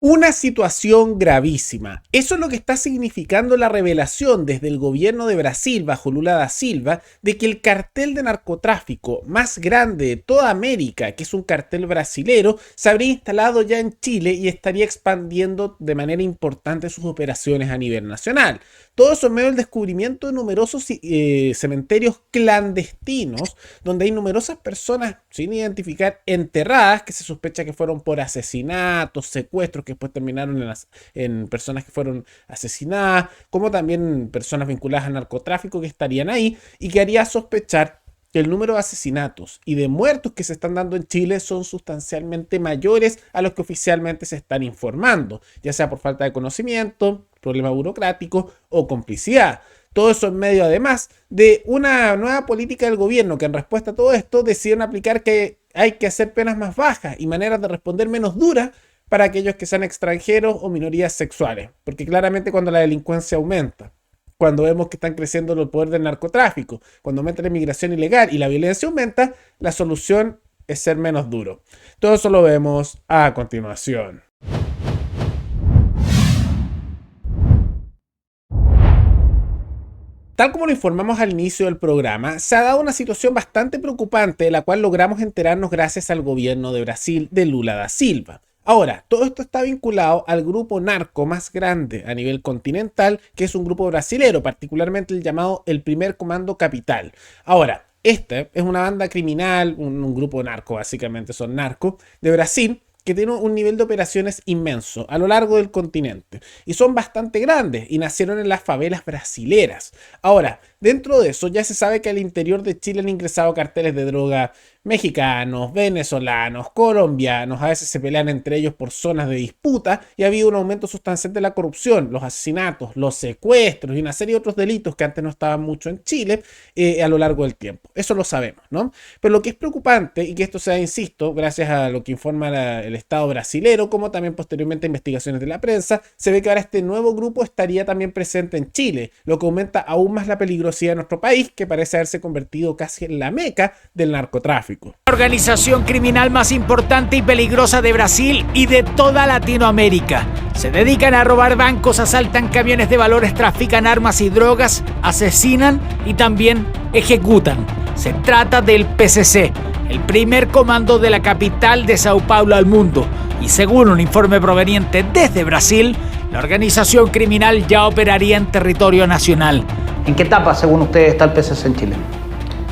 Una situación gravísima. Eso es lo que está significando la revelación desde el gobierno de Brasil, bajo Lula da Silva, de que el cartel de narcotráfico más grande de toda América, que es un cartel brasilero, se habría instalado ya en Chile y estaría expandiendo de manera importante sus operaciones a nivel nacional. Todo eso en medio del descubrimiento de numerosos cementerios clandestinos, donde hay numerosas personas sin identificar enterradas, que se sospecha que fueron por asesinatos, secuestros, que después terminaron en personas que fueron asesinadas, como también personas vinculadas al narcotráfico que estarían ahí, y que haría sospechar que el número de asesinatos y de muertos que se están dando en Chile son sustancialmente mayores a los que oficialmente se están informando, ya sea por falta de conocimiento, problema burocrático o complicidad. Todo eso en medio, además, de una nueva política del gobierno que en respuesta a todo esto decidieron aplicar que hay que hacer penas más bajas y maneras de responder menos duras para aquellos que sean extranjeros o minorías sexuales. Porque claramente cuando la delincuencia aumenta, cuando vemos que están creciendo el poder del narcotráfico, cuando aumenta la inmigración ilegal y la violencia aumenta, la solución es ser menos duro. Todo eso lo vemos a continuación. Tal como lo informamos al inicio del programa, se ha dado una situación bastante preocupante de la cual logramos enterarnos gracias al gobierno de Brasil de Lula da Silva. Ahora, todo esto está vinculado al grupo narco más grande a nivel continental, que es un grupo brasilero, particularmente el llamado el Primer Comando Capital. Ahora, esta es una banda criminal, un grupo narco, básicamente son narcos, de Brasil, que tiene un nivel de operaciones inmenso a lo largo del continente y son bastante grandes y nacieron en las favelas brasileras. Ahora, dentro de eso ya se sabe que al interior de Chile han ingresado carteles de droga mexicanos, venezolanos, colombianos, a veces se pelean entre ellos por zonas de disputa y ha habido un aumento sustancial de la corrupción, los asesinatos, los secuestros y una serie de otros delitos que antes no estaban mucho en Chile a lo largo del tiempo. Eso lo sabemos, ¿no? Pero lo que es preocupante, y que esto se da, insisto, gracias a lo que informa el Estado brasilero, como también posteriormente investigaciones de la prensa, se ve que ahora este nuevo grupo estaría también presente en Chile, lo que aumenta aún más la peligrosidad de nuestro país, que parece haberse convertido casi en la meca del narcotráfico. La organización criminal más importante y peligrosa de Brasil y de toda Latinoamérica. Se dedican a robar bancos, asaltan camiones de valores, trafican armas y drogas, asesinan y también ejecutan. Se trata del PCC, el primer comando de la capital de Sao Paulo al mundo. Y según un informe proveniente desde Brasil, la organización criminal ya operaría en territorio nacional. ¿En qué etapa, según ustedes, está el PCC en Chile?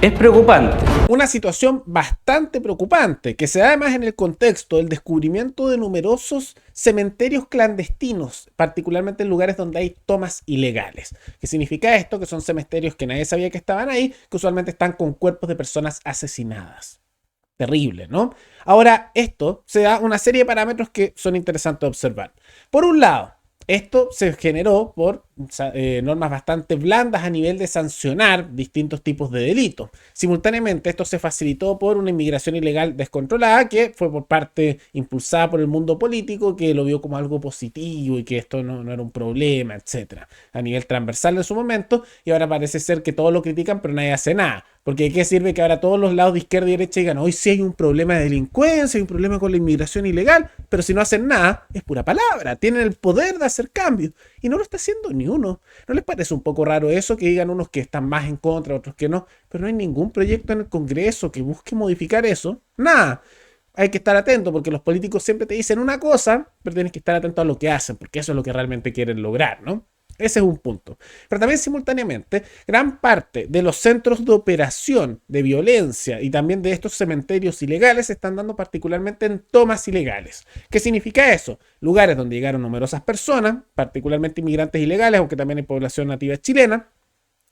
Es preocupante. Una situación bastante preocupante, que se da además en el contexto del descubrimiento de numerosos cementerios clandestinos, particularmente en lugares donde hay tomas ilegales. ¿Qué significa esto? Que son cementerios que nadie sabía que estaban ahí, que usualmente están con cuerpos de personas asesinadas. Terrible, ¿no? Ahora, esto se da una serie de parámetros que son interesantes de observar. Por un lado, esto se generó por normas bastante blandas a nivel de sancionar distintos tipos de delitos. Simultáneamente, esto se facilitó por una inmigración ilegal descontrolada que fue por parte impulsada por el mundo político, que lo vio como algo positivo y que esto no era un problema, etc. A nivel transversal en su momento, y ahora parece ser que todos lo critican, pero nadie hace nada. Porque ¿de qué sirve que ahora todos los lados de izquierda y derecha digan hoy sí hay un problema de delincuencia, hay un problema con la inmigración ilegal, pero si no hacen nada, es pura palabra, tienen el poder de hacer cambios y no lo está haciendo ni uno. ¿No les parece un poco raro eso? Que digan unos que están más en contra, otros que no, pero no hay ningún proyecto en el Congreso que busque modificar eso. Nada. Hay que estar atento porque los políticos siempre te dicen una cosa, pero tienes que estar atento a lo que hacen, porque eso es lo que realmente quieren lograr, ¿no? Ese es un punto. Pero también simultáneamente, gran parte de los centros de operación de violencia y también de estos cementerios ilegales se están dando particularmente en tomas ilegales. ¿Qué significa eso? Lugares donde llegaron numerosas personas, particularmente inmigrantes ilegales, aunque también hay población nativa chilena.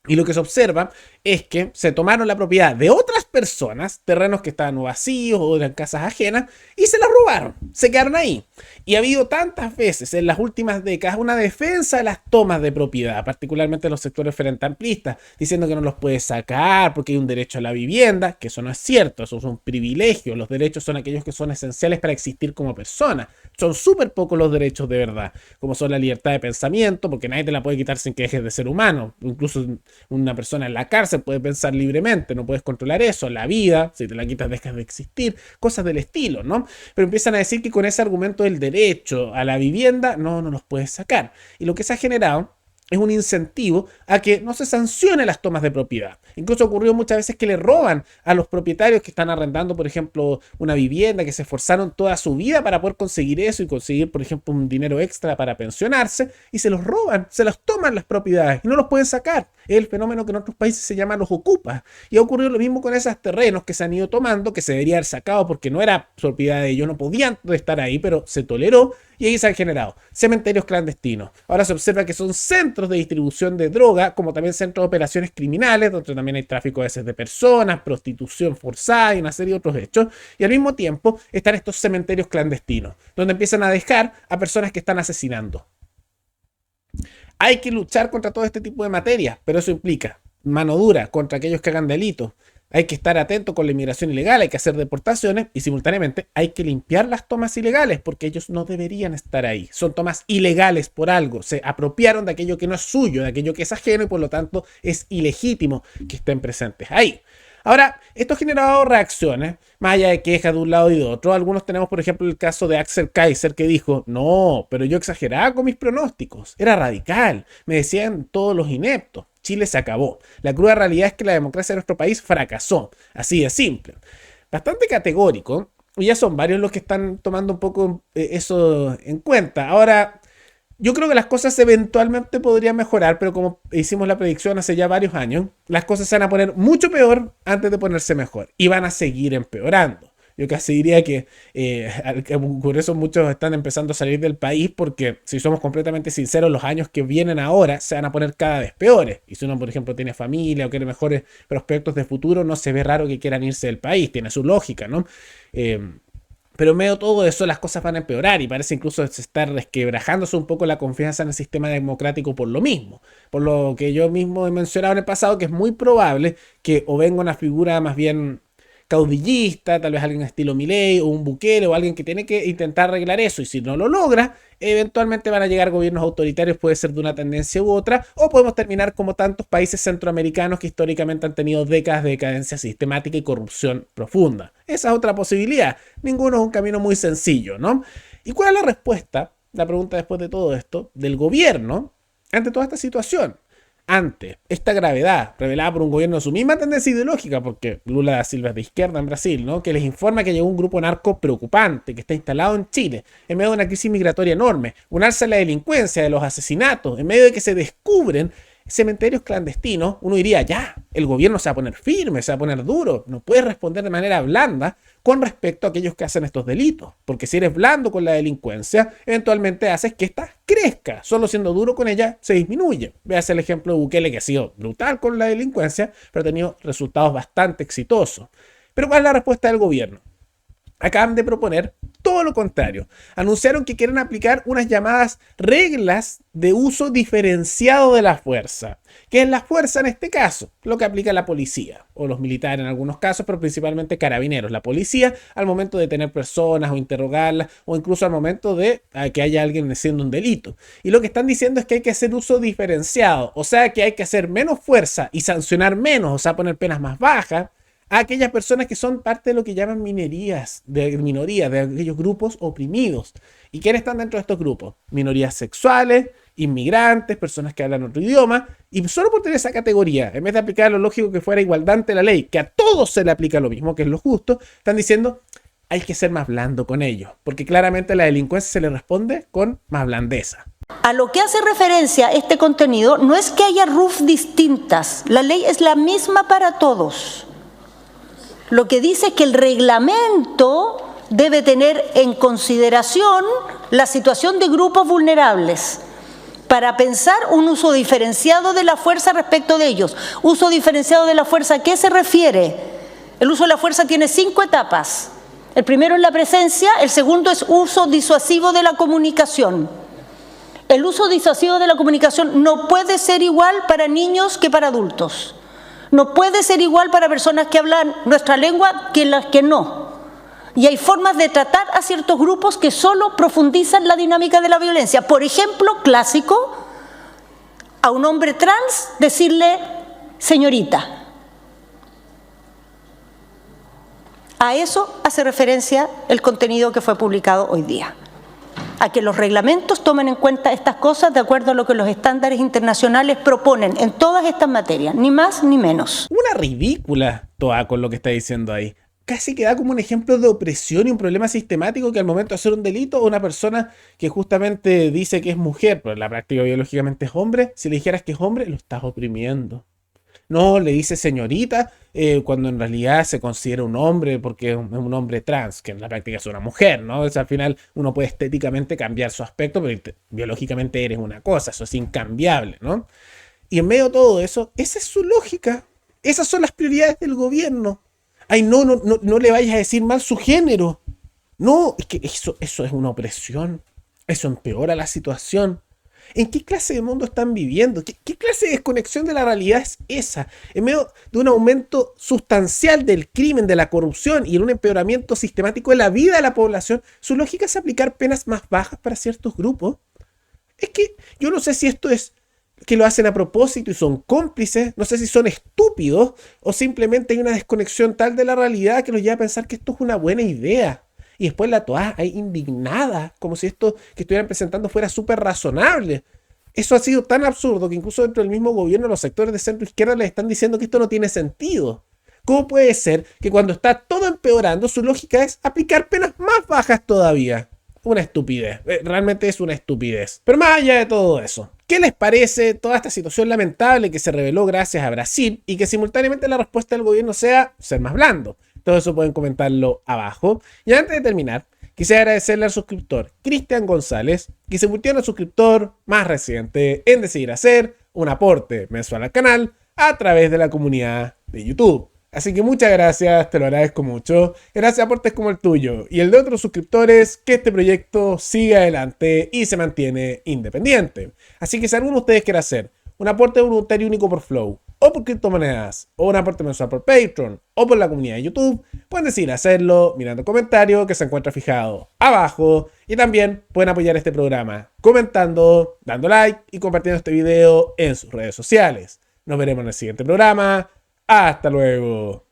Y lo que se observa es que se tomaron la propiedad de otras personas, terrenos que estaban vacíos o eran casas ajenas, y se las robaron, se quedaron ahí. Y ha habido tantas veces en las últimas décadas una defensa de las tomas de propiedad, particularmente en los sectores frente amplistas, diciendo que no los puede sacar porque hay un derecho a la vivienda, que eso no es cierto, eso es un privilegio. Los derechos son aquellos que son esenciales para existir como persona. Son súper pocos los derechos de verdad, como son la libertad de pensamiento, porque nadie te la puede quitar sin que dejes de ser humano. Incluso Una persona en la cárcel puede pensar libremente, no puedes controlar eso. La vida, si te la quitas, dejas de existir, cosas del estilo, ¿no? Pero empiezan a decir que con ese argumento del derecho a la vivienda, no los puedes sacar. Y lo que se ha generado es un incentivo a que no se sancione las tomas de propiedad. Incluso ocurrió muchas veces que le roban a los propietarios que están arrendando, por ejemplo, una vivienda, que se esforzaron toda su vida para poder conseguir eso y conseguir, por ejemplo, un dinero extra para pensionarse, y se los roban, se los toman las propiedades y no los pueden sacar. Es el fenómeno que en otros países se llama los ocupas. Y ha ocurrido lo mismo con esos terrenos que se han ido tomando, que se debería haber sacado porque no era propiedad de ellos, no podían estar ahí, pero se toleró, y ahí se han generado cementerios clandestinos. Ahora se observa que son centros de distribución de droga, como también centros de operaciones criminales, donde también hay tráfico a veces de personas, prostitución forzada y una serie de otros hechos. Y al mismo tiempo están estos cementerios clandestinos, donde empiezan a dejar a personas que están asesinando. Hay que luchar contra todo este tipo de materia, pero eso implica mano dura contra aquellos que hagan delitos. Hay que estar atento con la inmigración ilegal, hay que hacer deportaciones y simultáneamente hay que limpiar las tomas ilegales porque ellos no deberían estar ahí. Son tomas ilegales por algo, se apropiaron de aquello que no es suyo, de aquello que es ajeno y por lo tanto es ilegítimo que estén presentes ahí. Ahora, esto ha generado reacciones, más allá de quejas de un lado y de otro. Algunos tenemos, por ejemplo, el caso de Axel Kaiser, que dijo, no, pero yo exageraba con mis pronósticos, era radical, me decían todos los ineptos. Chile se acabó. La cruda realidad es que la democracia de nuestro país fracasó. Así de simple. Bastante categórico. Y ya son varios los que están tomando un poco eso en cuenta. Ahora, yo creo que las cosas eventualmente podrían mejorar, pero como hicimos la predicción hace ya varios años, las cosas se van a poner mucho peor antes de ponerse mejor. Y van a seguir empeorando. Yo casi diría que por eso muchos están empezando a salir del país, porque si somos completamente sinceros, los años que vienen ahora se van a poner cada vez peores. Y si uno, por ejemplo, tiene familia o quiere mejores prospectos de futuro, no se ve raro que quieran irse del país, tiene su lógica, ¿no? Pero en medio de todo eso las cosas van a empeorar y parece incluso estar resquebrajándose un poco la confianza en el sistema democrático por lo mismo. Por lo que yo mismo he mencionado en el pasado, que es muy probable que o venga una figura más bien caudillista, tal vez alguien estilo Milei o un Bukele o alguien que tiene que intentar arreglar eso, y si no lo logra, eventualmente van a llegar gobiernos autoritarios, puede ser de una tendencia u otra, o podemos terminar como tantos países centroamericanos que históricamente han tenido décadas de decadencia sistemática y corrupción profunda. Esa es otra posibilidad. Ninguno es un camino muy sencillo, ¿no? ¿Y cuál es la respuesta? La pregunta después de todo esto, del gobierno ante toda esta situación. Ante esta gravedad revelada por un gobierno de su misma tendencia ideológica, porque Lula da Silva es de izquierda en Brasil, ¿no? Que les informa que llegó un grupo narco preocupante que está instalado en Chile en medio de una crisis migratoria enorme, un alza de la delincuencia, de los asesinatos, en medio de que se descubren cementerios clandestinos. Uno diría, ya, el gobierno se va a poner firme, se va a poner duro, no puede responder de manera blanda con respecto a aquellos que hacen estos delitos, porque si eres blando con la delincuencia, eventualmente haces que ésta crezca, solo siendo duro con ella se disminuye. Veas el ejemplo de Bukele, que ha sido brutal con la delincuencia, pero ha tenido resultados bastante exitosos. Pero ¿cuál es la respuesta del gobierno? Acaban de proponer todo lo contrario. Anunciaron que quieren aplicar unas llamadas reglas de uso diferenciado de la fuerza. ¿Qué es la fuerza en este caso? Lo que aplica la policía o los militares en algunos casos, pero principalmente carabineros. La policía al momento de detener personas o interrogarlas, o incluso al momento de que haya alguien haciendo un delito. Y lo que están diciendo es que hay que hacer uso diferenciado, o sea que hay que hacer menos fuerza y sancionar menos, o sea poner penas más bajas a aquellas personas que son parte de lo que llaman minorías, de aquellos grupos oprimidos. ¿Y quiénes están dentro de estos grupos? Minorías sexuales, inmigrantes, personas que hablan otro idioma. Y solo por tener esa categoría, en vez de aplicar lo lógico que fuera igualdad ante la ley, que a todos se le aplica lo mismo, que es lo justo, están diciendo hay que ser más blando con ellos, porque claramente a la delincuencia se le responde con más blandeza. A lo que hace referencia este contenido no es que haya RUF distintas, la ley es la misma para todos. Lo que dice es que el reglamento debe tener en consideración la situación de grupos vulnerables para pensar un uso diferenciado de la fuerza respecto de ellos. Uso diferenciado de la fuerza, ¿a qué se refiere? El uso de la fuerza tiene 5 etapas. El primero es la presencia, el segundo es uso disuasivo de la comunicación. El uso disuasivo de la comunicación no puede ser igual para niños que para adultos. No puede ser igual para personas que hablan nuestra lengua que las que no. Y hay formas de tratar a ciertos grupos que solo profundizan la dinámica de la violencia. Por ejemplo, clásico, a un hombre trans decirle señorita. A eso hace referencia el contenido que fue publicado hoy día. A que los reglamentos tomen en cuenta estas cosas de acuerdo a lo que los estándares internacionales proponen en todas estas materias, ni más ni menos. Una ridícula toda con lo que está diciendo ahí. Casi que da como un ejemplo de opresión y un problema sistemático que al momento de hacer un delito, una persona que justamente dice que es mujer, pero en la práctica biológicamente es hombre, si le dijeras que es hombre, lo estás oprimiendo. No, le dice señorita cuando en realidad se considera un hombre porque es un hombre trans, que en la práctica es una mujer, ¿no? O sea, al final uno puede estéticamente cambiar su aspecto, pero biológicamente eres una cosa, eso es incambiable, ¿no? Y en medio de todo eso, esa es su lógica. Esas son las prioridades del gobierno. Ay, no le vayas a decir mal su género. No, es que eso es una opresión. Eso empeora la situación. ¿En qué clase de mundo están viviendo? ¿Qué clase de desconexión de la realidad es esa? En medio de un aumento sustancial del crimen, de la corrupción y en un empeoramiento sistemático de la vida de la población, su lógica es aplicar penas más bajas para ciertos grupos. Es que yo no sé si esto es que lo hacen a propósito y son cómplices, no sé si son estúpidos o simplemente hay una desconexión tal de la realidad que los lleva a pensar que esto es una buena idea. Y después la toa ahí indignada, como si esto que estuvieran presentando fuera súper razonable. Eso ha sido tan absurdo que incluso dentro del mismo gobierno los sectores de centro izquierda les están diciendo que esto no tiene sentido. ¿Cómo puede ser que cuando está todo empeorando su lógica es aplicar penas más bajas todavía? Una estupidez, realmente es una estupidez. Pero más allá de todo eso, ¿qué les parece toda esta situación lamentable que se reveló gracias a Brasil y que simultáneamente la respuesta del gobierno sea ser más blando? Todo eso pueden comentarlo abajo. Y antes de terminar, quisiera agradecerle al suscriptor Cristian González, que se convirtió en el suscriptor más reciente en decidir hacer un aporte mensual al canal a través de la comunidad de YouTube. Así que muchas gracias, te lo agradezco mucho. Gracias a aportes como el tuyo y el de otros suscriptores, que este proyecto siga adelante y se mantiene independiente. Así que si alguno de ustedes quiere hacer un aporte voluntario único por Flow, o por criptomonedas, o un aporte mensual por Patreon, o por la comunidad de YouTube, pueden decidir hacerlo mirando el comentario que se encuentra fijado abajo. Y también pueden apoyar este programa comentando, dando like y compartiendo este video en sus redes sociales. Nos veremos en el siguiente programa. ¡Hasta luego!